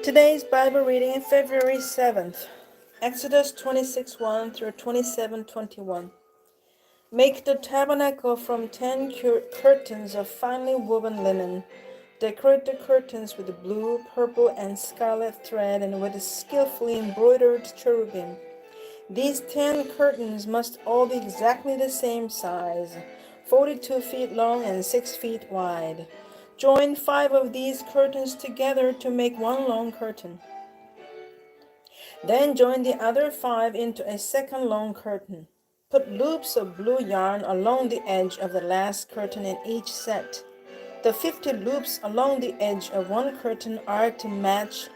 Today's Bible reading is February 7th, Exodus 26:1 through 27:21. Make the tabernacle from 10 curtains of finely woven linen. Decorate the curtains with blue, purple, and scarlet thread and with skillfully embroidered cherubim. These 10 curtains must all be exactly the same size, 42 feet long and 6 feet wide. Join 5 of these curtains together to make one long curtain. Then join the other 5 into a second long curtain. Put loops of blue yarn along the edge of the last curtain in each set. The 50 loops along the edge of one curtain are to match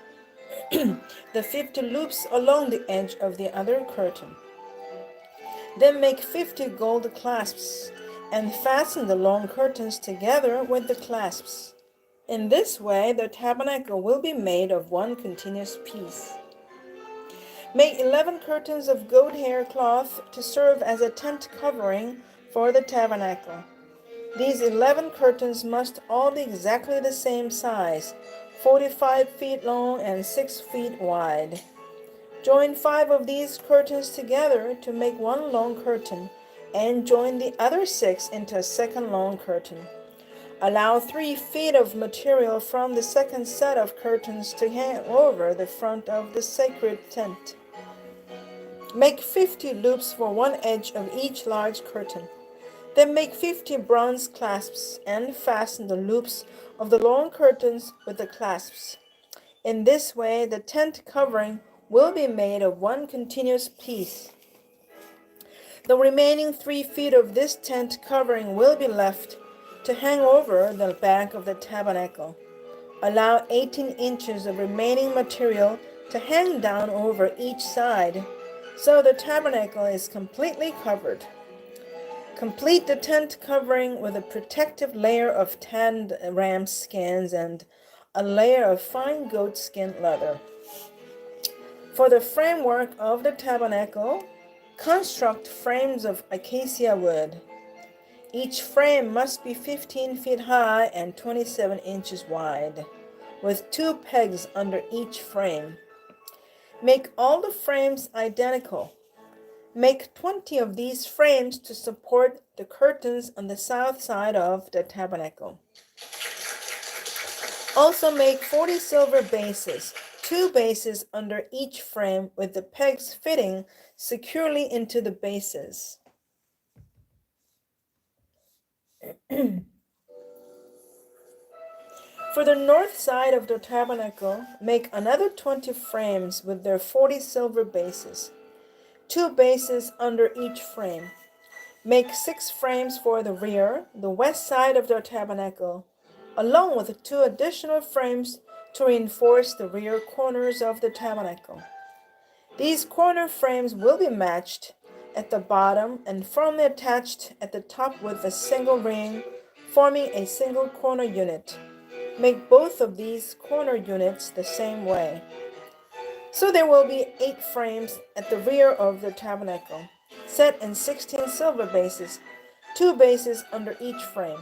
the 50 loops along the edge of the other curtain. Then make 50 gold clasps and fasten the long curtains together with the clasps. In this way, the tabernacle will be made of one continuous piece. Make 11 curtains of goat hair cloth to serve as a tent covering for the tabernacle. These 11 curtains must all be exactly the same size, 45 feet long and 6 feet wide. Join 5 of these curtains together to make one long curtain, and join the other 6 into a second long curtain. Allow 3 feet of material from the second set of curtains to hang over the front of the sacred tent. Make 50 loops for one edge of each large curtain. Then make 50 bronze clasps and fasten the loops of the long curtains with the clasps. In this way, the tent covering will be made of one continuous piece. The remaining 3 feet of this tent covering will be left to hang over the back of the tabernacle. Allow 18 inches of remaining material to hang down over each side, so the tabernacle is completely covered. Complete the tent covering with a protective layer of tanned ram skins and a layer of fine goat skin leather. For the framework of the tabernacle, construct frames of acacia wood. Each frame must be 15 feet high and 27 inches wide, with 2 pegs under each frame. Make all the frames identical. Make 20 of these frames to support the curtains on the south side of the tabernacle. Also make 40 silver bases, 2 bases under each frame with the pegs fitting securely into the bases. For the north side of the tabernacle, make another 20 frames with their 40 silver bases, 2 bases under each frame. Make 6 frames for the rear, the west side of the tabernacle, along with 2 additional frames to reinforce the rear corners of the tabernacle. These corner frames will be matched at the bottom and firmly attached at the top with a single ring, forming a single corner unit. Make both of these corner units the same way. So there will be 8 frames at the rear of the tabernacle, set in 16 silver bases, 2 bases under each frame.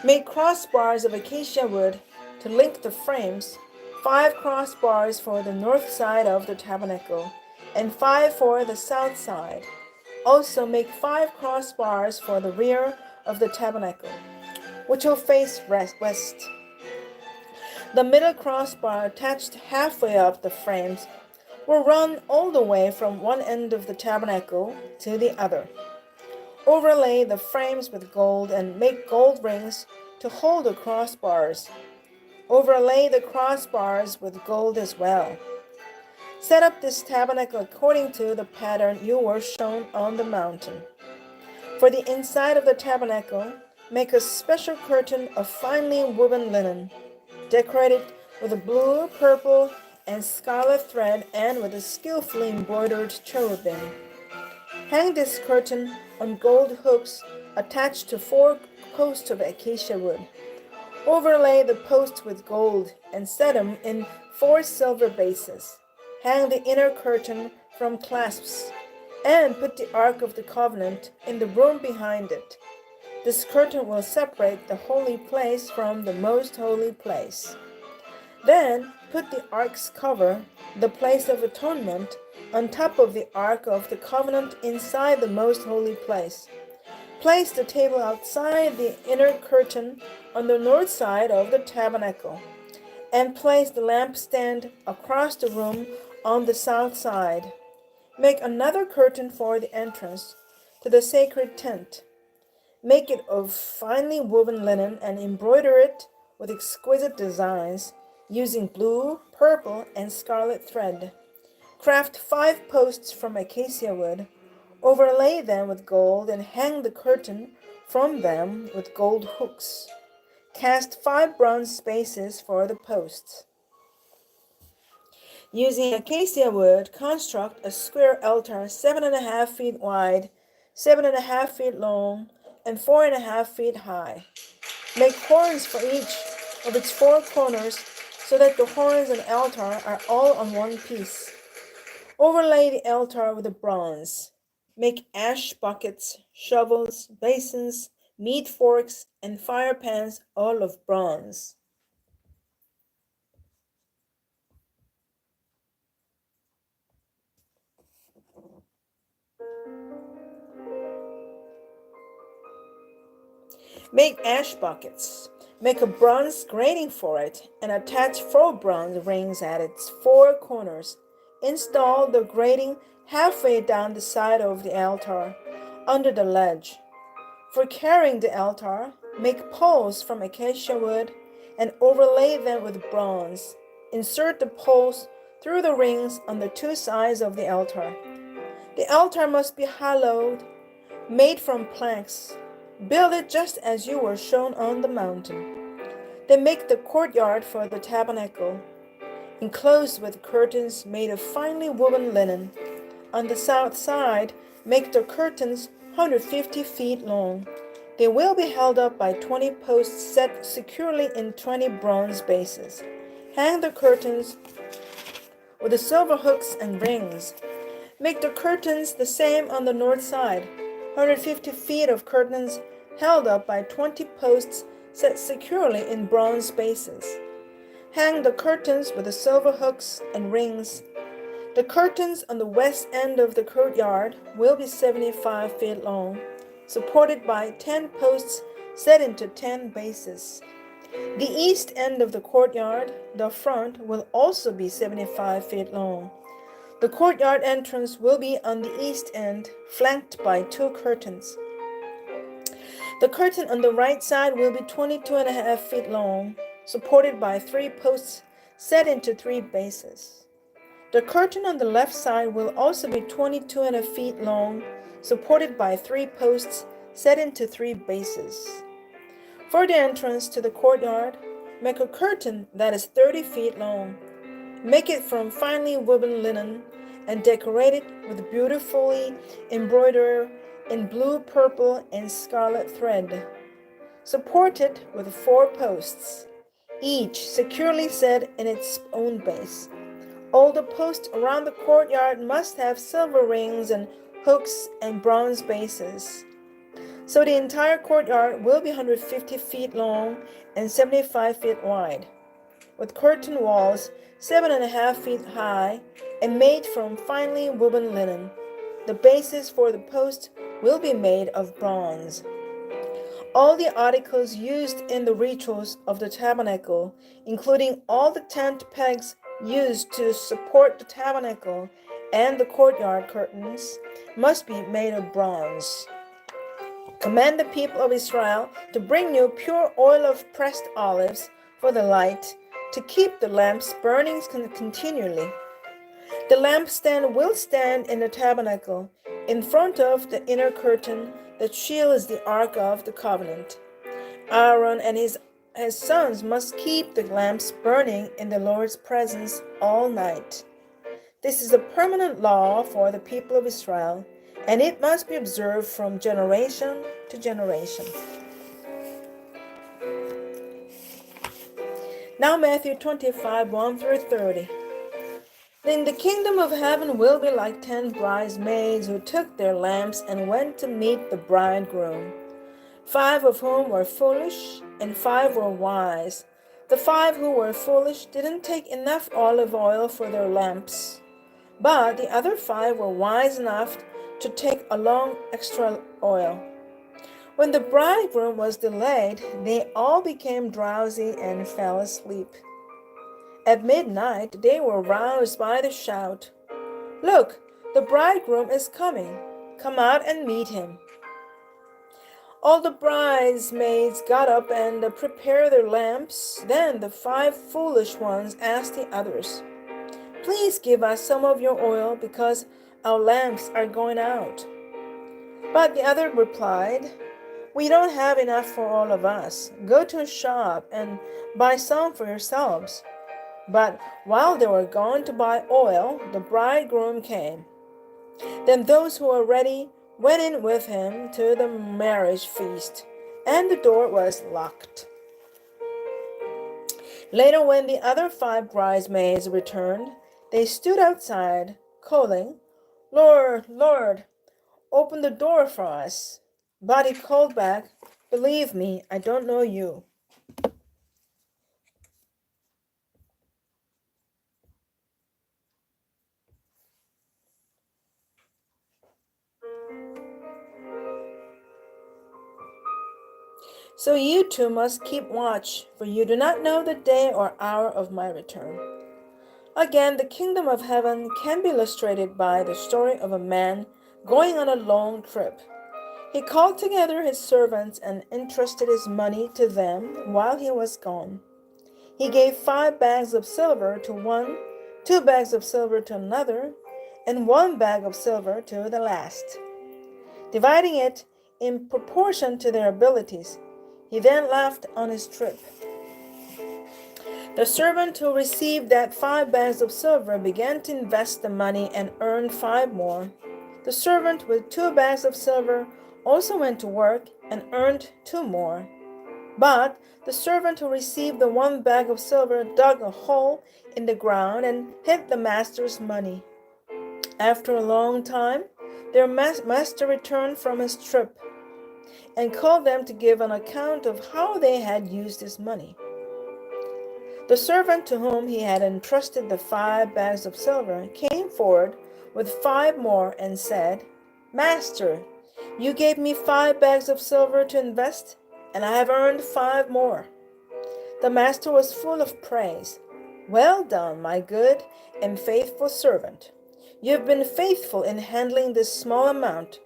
Make crossbars of acacia wood to link the frames, 5 crossbars for the north side of the tabernacle, and 5 for the south side. Also make 5 crossbars for the rear of the tabernacle, which will face west. The middle crossbar attached halfway up the frames will run all the way from one end of the tabernacle to the other. Overlay the frames with gold and make gold rings to hold the crossbars. Overlay the crossbars with gold as well. Set up this tabernacle according to the pattern you were shown on the mountain. For the inside of the tabernacle, make a special curtain of finely woven linen, decorated with a blue, purple, and scarlet thread and with a skillfully embroidered cherubim. Hang this curtain on gold hooks attached to 4 posts of acacia wood. Overlay the posts with gold and set them in 4 silver bases. Hang the inner curtain from clasps and put the Ark of the Covenant in the room behind it. This curtain will separate the holy place from the most holy place. Then put the ark's cover, the place of atonement, on top of the ark of the covenant inside the most holy place. Place the table outside the inner curtain on the north side of the tabernacle, and place the lampstand across the room on the south side. Make another curtain for the entrance to the sacred tent. Make it of finely woven linen and embroider it with exquisite designs using blue, purple, and scarlet thread. Craft 5 posts from acacia wood, overlay them with gold, and hang the curtain from them with gold hooks. Cast 5 bronze bases for the posts. Using acacia wood, construct a square altar 7.5 feet wide, 7.5 feet long, and 4.5 feet high. Make horns for each of its 4 corners so that the horns and altar are all on one piece. Overlay the altar with the bronze. Make ash buckets, shovels, basins, meat forks, and fire pans, all of bronze. Make ash buckets. Make a bronze grating for it and attach 4 bronze rings at its 4 corners. Install the grating halfway down the side of the altar, under the ledge. For carrying the altar, make poles from acacia wood and overlay them with bronze. Insert the poles through the rings on the 2 sides of the altar. The altar must be hollowed, made from planks. Build it just as you were shown on the mountain. Then make the courtyard for the tabernacle, enclosed with curtains made of finely woven linen. On the south side, make the curtains 150 feet long. They will be held up by 20 posts set securely in 20 bronze bases. Hang the curtains with the silver hooks and rings. Make the curtains the same on the north side. 150 feet of curtains held up by 20 posts set securely in bronze bases. Hang the curtains with the silver hooks and rings. The curtains on the west end of the courtyard will be 75 feet long, supported by 10 posts set into 10 bases. The east end of the courtyard, the front, will also be 75 feet long. The courtyard entrance will be on the east end, flanked by 2 curtains. The curtain on the right side will be 22.5 feet long, supported by 3 posts set into 3 bases. The curtain on the left side will also be 22.5 feet long, supported by 3 posts set into 3 bases. For the entrance to the courtyard, make a curtain that is 30 feet long. Make it from finely woven linen and decorate it with beautifully embroidered in blue, purple, and scarlet thread. Support it with 4 posts, each securely set in its own base. All the posts around the courtyard must have silver rings and hooks and bronze bases. So the entire courtyard will be 150 feet long and 75 feet wide, with curtain walls 7.5 feet high and made from finely woven linen. The bases for the post will be made of bronze. All the articles used in the rituals of the tabernacle, including all the tent pegs used to support the tabernacle and the courtyard curtains, must be made of bronze. Command the people of Israel to bring you pure oil of pressed olives for the light, to keep the lamps burning continually. The lampstand will stand in the tabernacle, in front of the inner curtain that shields the ark of the covenant. Aaron and his sons must keep the lamps burning in the Lord's presence all night. This is a permanent law for the people of Israel, and it must be observed from generation to generation. Now Matthew 25, 1 through 30. Then the kingdom of heaven will be like 10 bridesmaids who took their lamps and went to meet the bridegroom. 5 of whom were foolish, and 5 were wise. The 5 who were foolish didn't take enough olive oil for their lamps, but the other 5 were wise enough to take along extra oil. When the bridegroom was delayed, they all became drowsy and fell asleep. At midnight, they were roused by the shout, "Look, the bridegroom is coming. Come out and meet him." All the bridesmaids got up and prepared their lamps. Then the 5 foolish ones asked the others, "Please give us some of your oil because our lamps are going out." But the other replied, "We don't have enough for all of us. Go to a shop and buy some for yourselves." But while they were going to buy oil, the bridegroom came. Then those who were ready went in with him to the marriage feast, and the door was locked. Later, when the other 5 bridesmaids returned, they stood outside, calling, "Lord, Lord, open the door for us." But he called back, "Believe me, I don't know you." So you too must keep watch, for you do not know the day or hour of my return. Again, the kingdom of heaven can be illustrated by the story of a man going on a long trip. He called together his servants and entrusted his money to them while he was gone. He gave 5 bags of silver to one, 2 bags of silver to another, and 1 bag of silver to the last, dividing it in proportion to their abilities. He then left on his trip. The servant who received that 5 bags of silver began to invest the money and earned 5 more. The servant with 2 bags of silver also went to work and earned 2 more. But the servant who received the 1 bag of silver dug a hole in the ground and hid the master's money. After a long time, their master returned from his trip and called them to give an account of how they had used his money. The servant to whom he had entrusted the 5 bags of silver came forward with 5 more and said, "Master, you gave me 5 bags of silver to invest, and I have earned 5 more." The master was full of praise. "Well done, my good and faithful servant. You have been faithful in handling this small amount.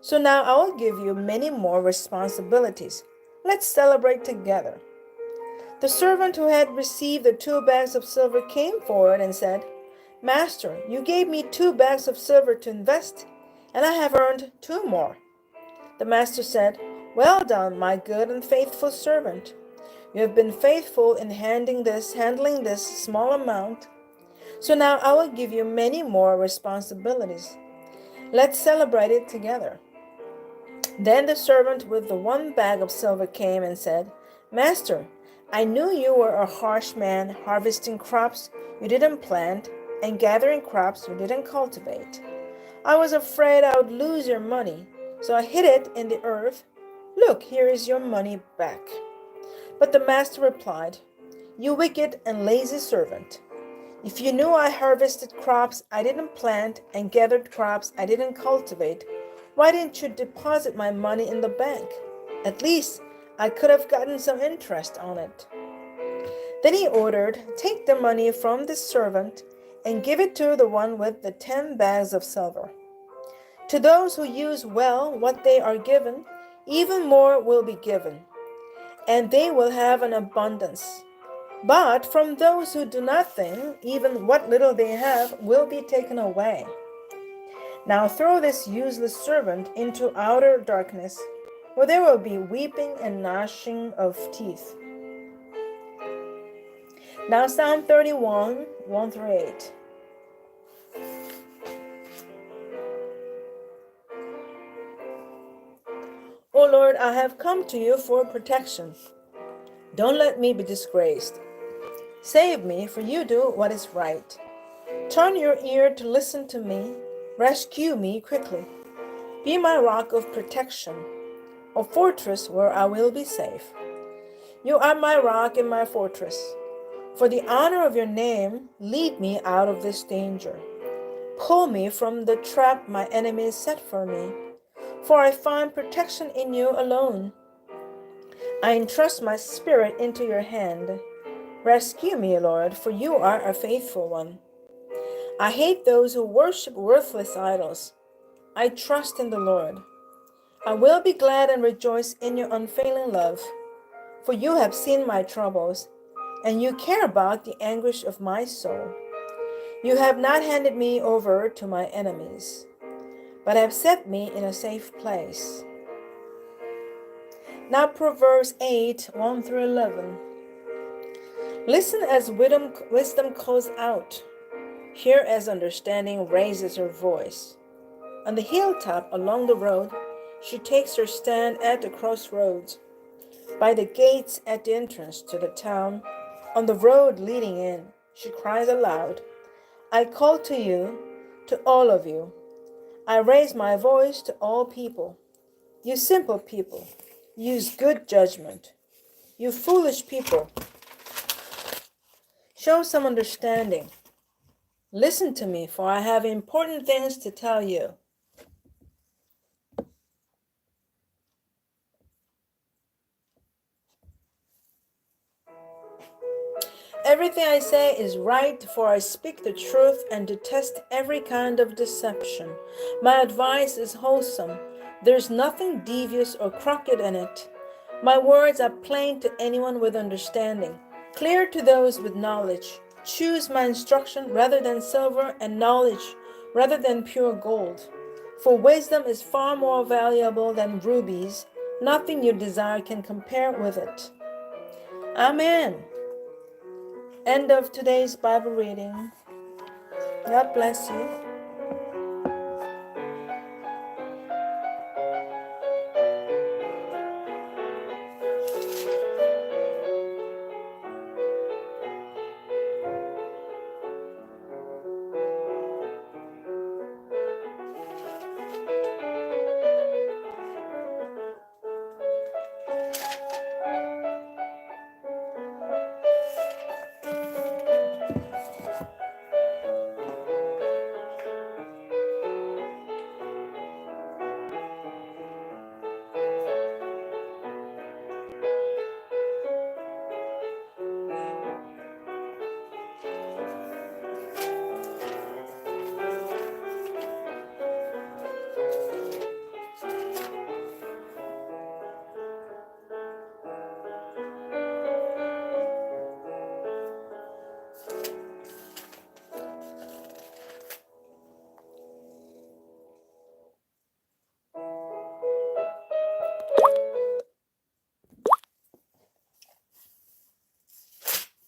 So now I will give you many more responsibilities. Let's celebrate together." The servant who had received the 2 bags of silver came forward and said, "Master, you gave me 2 bags of silver to invest, and I have earned 2 more." The master said, "Well done, my good and faithful servant. You have been faithful in handling this small amount. So now I will give you many more responsibilities. Let's celebrate it together." Then the servant with the 1 bag of silver came and said, "Master, I knew you were a harsh man, harvesting crops you didn't plant and gathering crops you didn't cultivate. I was afraid I would lose your money, so I hid it in the earth. Look, here is your money back." But the master replied, "You wicked and lazy servant. If you knew I harvested crops I didn't plant and gathered crops I didn't cultivate, why didn't you deposit my money in the bank? At least I could have gotten some interest on it." Then he ordered, "Take the money from this servant and give it to the one with the 10 bags of silver. To those who use well what they are given, even more will be given, and they will have an abundance. But from those who do nothing, even what little they have will be taken away. Now throw this useless servant into outer darkness, where there will be weeping and gnashing of teeth." Now Psalm 31, 1 through 8. O Lord, I have come to you for protection. Don't let me be disgraced. Save me, for you do what is right. Turn your ear to listen to me. Rescue me quickly. Be my rock of protection, a fortress where I will be safe. You are my rock and my fortress. For the honor of your name, lead me out of this danger. Pull me from the trap my enemies set for me, for I find protection in you alone. I entrust my spirit into your hand. Rescue me, Lord, for you are a faithful one. I hate those who worship worthless idols. I trust in the Lord. I will be glad and rejoice in your unfailing love, for you have seen my troubles, and you care about the anguish of my soul. You have not handed me over to my enemies, but have set me in a safe place. Now Proverbs 8, 1 through 11. Listen as wisdom calls out. Hear as understanding raises her voice. On the hilltop along the road, she takes her stand at the crossroads. By the gates at the entrance to the town, on the road leading in, she cries aloud, I call to you, to all of you. I raise my voice to all people. You simple people, use good judgment. You foolish people, show some understanding. Listen to me, for I have important things to tell you. Everything I say is right, for I speak the truth and detest every kind of deception. My advice is wholesome. There's nothing devious or crooked in it. My words are plain to anyone with understanding, clear to those with knowledge. Choose my instruction rather than silver, and knowledge rather than pure gold. For wisdom is far more valuable than rubies. Nothing you desire can compare with it. Amen. End of today's Bible reading. God bless you.